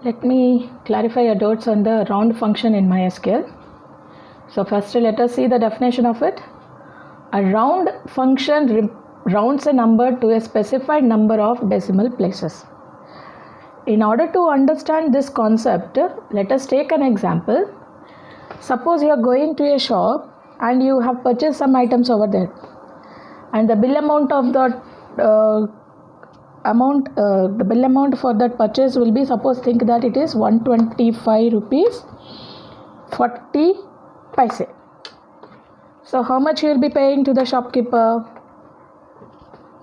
Let me clarify your doubts on the round function in MySQL. So first let us see the definition of it. A round function rounds a number to a specified number of decimal places. In order to understand this concept, let us take an example. Suppose you are going to a shop and you have purchased some items over there, and the bill amount of the bill amount for that purchase will be, suppose think that it is 125 rupees 40 paise. So how much you will be paying to the shopkeeper?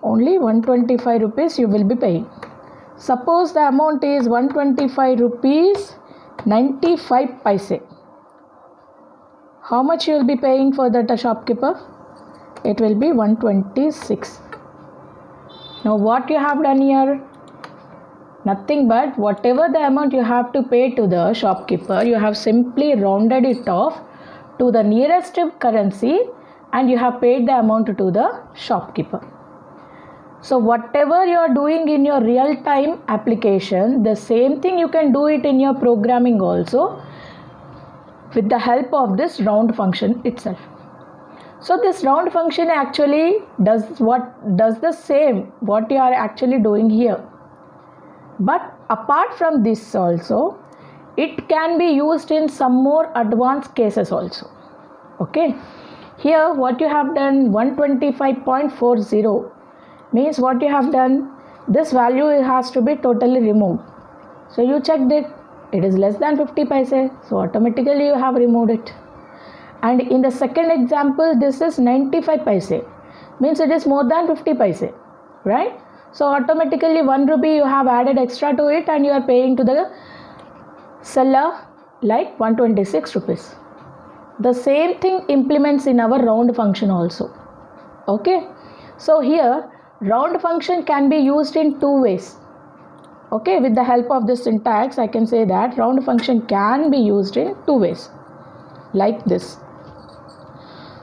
Only 125 rupees you will be paying. Suppose the amount is 125 rupees 95 paise. How much you will be paying for that shopkeeper? It will be 126. Now what you have done here? Nothing but whatever the amount you have to pay to the shopkeeper, you have simply rounded it off to the nearest currency and you have paid the amount to the shopkeeper. So whatever you are doing in your real-time application, the same thing you can do it in your programming also with the help of this round function itself. So this round function actually does the same what you are actually doing here. But apart from this also, it can be used in some more advanced cases also. Okay. Here what you have done, 125.40 means what you have done, this value has to be totally removed. So you checked it, it is less than 50 paise, so automatically you have removed it. And in the second example, this is 95 paise, means it is more than 50 paise, right? So automatically 1 rupee you have added extra to it and you are paying to the seller like 126 rupees. The same thing implements in our round function also. Okay. So here round function can be used in two ways. Okay. With the help of this syntax, I can say that round function can be used in two ways. Like this.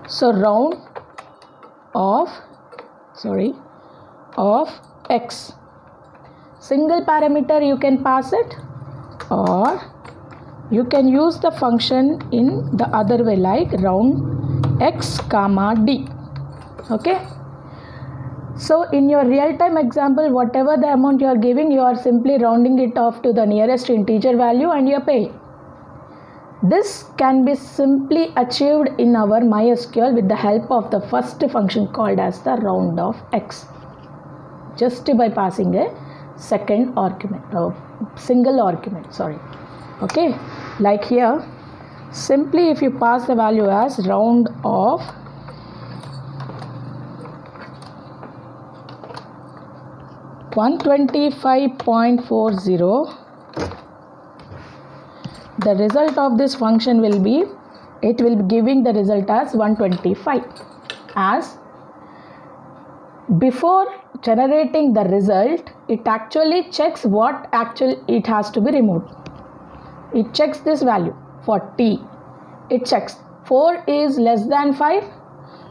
So round of x. Single parameter you can pass it, or you can use the function in the other way like round x comma d. Okay. So in your real-time example, whatever the amount you are giving, you are simply rounding it off to the nearest integer value and you are paying. This can be simply achieved in our MySQL with the help of the first function called as the round of x, just by passing a second argument or single argument, okay. Like here, simply if you pass the value as round of $125.40, the result of this function will be, it will be giving the result as 125. As before generating the result, it actually checks what it has to be removed. It checks this value for t. It checks 4 is less than 5.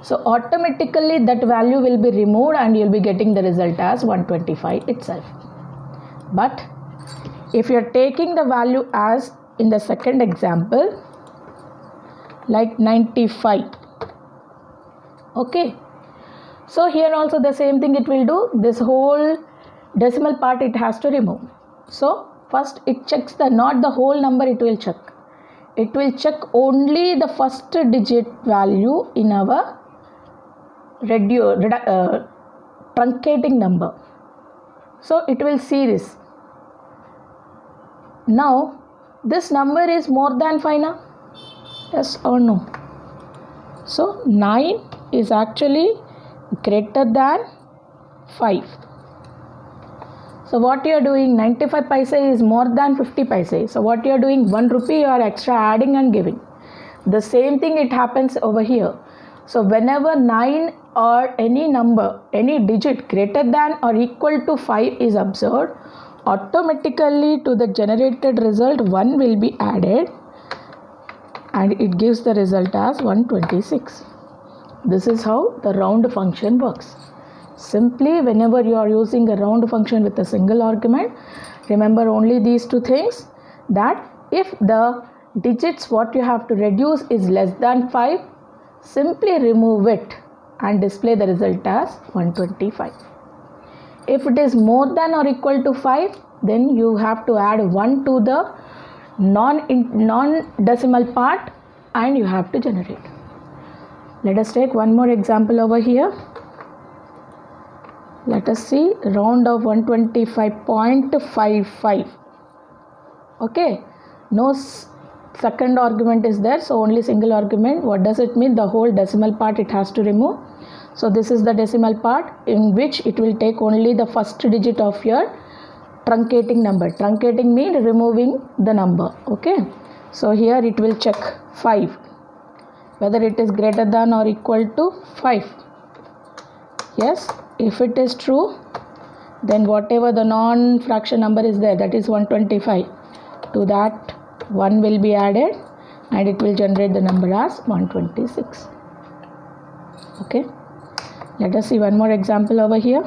So automatically that value will be removed and you will be getting the result as 125 itself. But if you are taking the value as in the second example like 95, okay. So here also the same thing it will do. This whole decimal part it has to remove. So first it checks not the whole number it will check. It will check only the first digit value in our truncating number. So it will see this. Now this number is more than 5 now? Yes or no? So 9 is actually greater than 5. So what you are doing, 95 paise is more than 50 paise. So what you are doing, 1 rupee you are extra adding and giving. The same thing it happens over here. So whenever 9 or any number, any digit greater than or equal to 5 is observed, automatically to the generated result 1 will be added and it gives the result as 126. This is how the round function works. Simply whenever you are using a round function with a single argument, remember only these two things, that if the digits what you have to reduce is less than 5, simply remove it and display the result as 125. If it is more than or equal to 5, then you have to add 1 to the non-decimal part and you have to generate. Let us take one more example over here. Let us see round of 125.55. Okay, no second argument is there, so only single argument. What does it mean? The whole decimal part it has to remove. So this is the decimal part in which it will take only the first digit of your truncating number. Truncating means removing the number. Okay, so here it will check 5, whether it is greater than or equal to 5. Yes, if it is true, then whatever the non-fraction number is there, that is 125, to that 1 will be added and it will generate the number as 126. Okay, let us see one more example over here.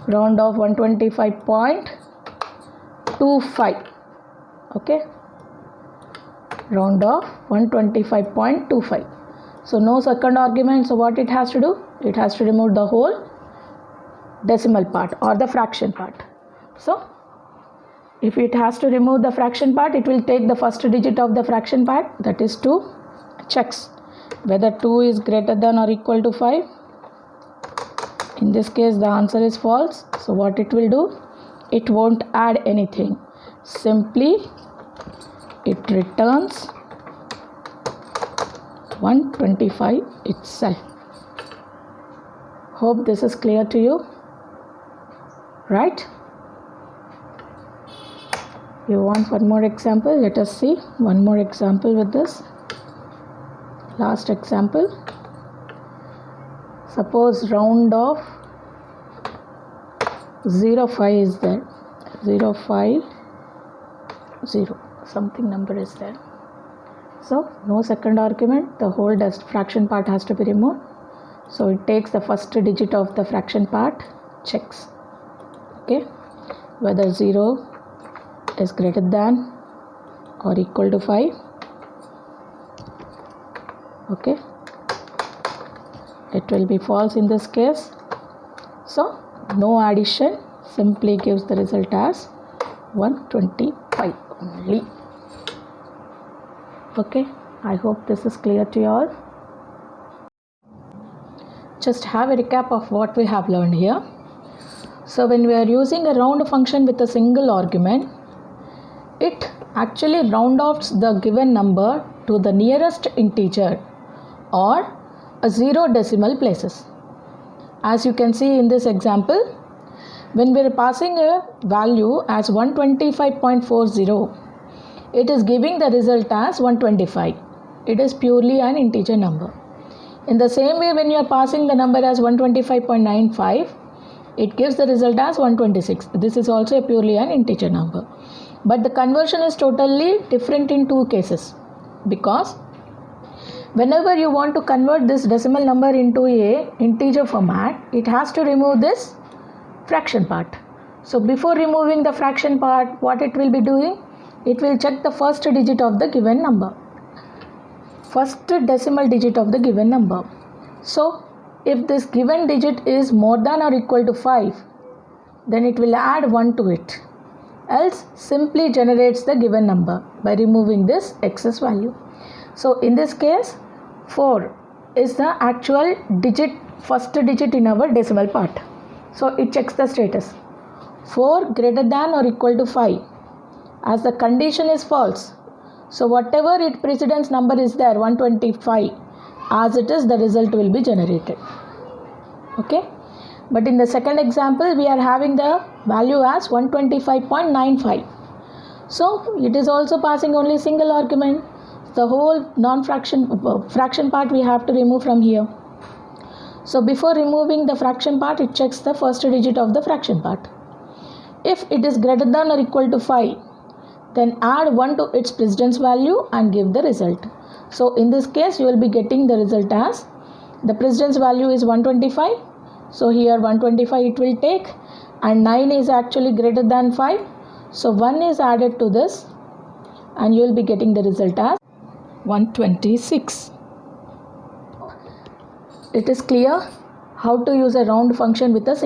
Round off 125.25. Okay, round off 125.25. So no second argument, so what it has to do? It has to remove the whole decimal part or the fraction part. So if it has to remove the fraction part, it will take the first digit of the fraction part, that is 2, checks whether 2 is greater than or equal to 5. In this case the answer is false, so what it will do? It won't add anything, simply it returns 125 itself. Hope this is clear to you, right? You want one more example? Let us see one more example with this. Last example. Suppose round off 05 is there. 050, something number is there. So no second argument, the whole fraction part has to be removed. So it takes the first digit of the fraction part, checks, okay, whether 0 is greater than or equal to 5. Okay, it will be false in this case, so no addition, simply gives the result as 125 only. Okay, I hope this is clear to you all. Just have a recap of what we have learned here. So when we are using a round function with a single argument, it actually round offs the given number to the nearest integer or a 0 decimal places. As you can see in this example, when we are passing a value as 125.40, it is giving the result as 125. It is purely an integer number. In the same way, when you are passing the number as 125.95, it gives the result as 126. This is also a purely an integer number. But the conversion is totally different in two cases, because whenever you want to convert this decimal number into a integer format, it has to remove this fraction part. So before removing the fraction part, what it will be doing? It will check the first digit of the given number, first decimal digit of the given number. So if this given digit is more than or equal to 5, then it will add 1 to it, else simply generates the given number by removing this excess value. So in this case, 4 is the actual digit, first digit in our decimal part. So it checks the status, 4 greater than or equal to 5, as the condition is false. So whatever its precedence number is there, 125, as it is, the result will be generated. Okay, but in the second example, we are having the value as 125.95. So it is also passing only single argument. The whole fraction part we have to remove from here. So before removing the fraction part, it checks the first digit of the fraction part. If it is greater than or equal to 5, then add 1 to its precedence value and give the result. So in this case, you will be getting the result as, the precedence value is 125. So here 125 it will take, and 9 is actually greater than 5. So 1 is added to this and you will be getting the result as 126. It is clear how to use a round function with a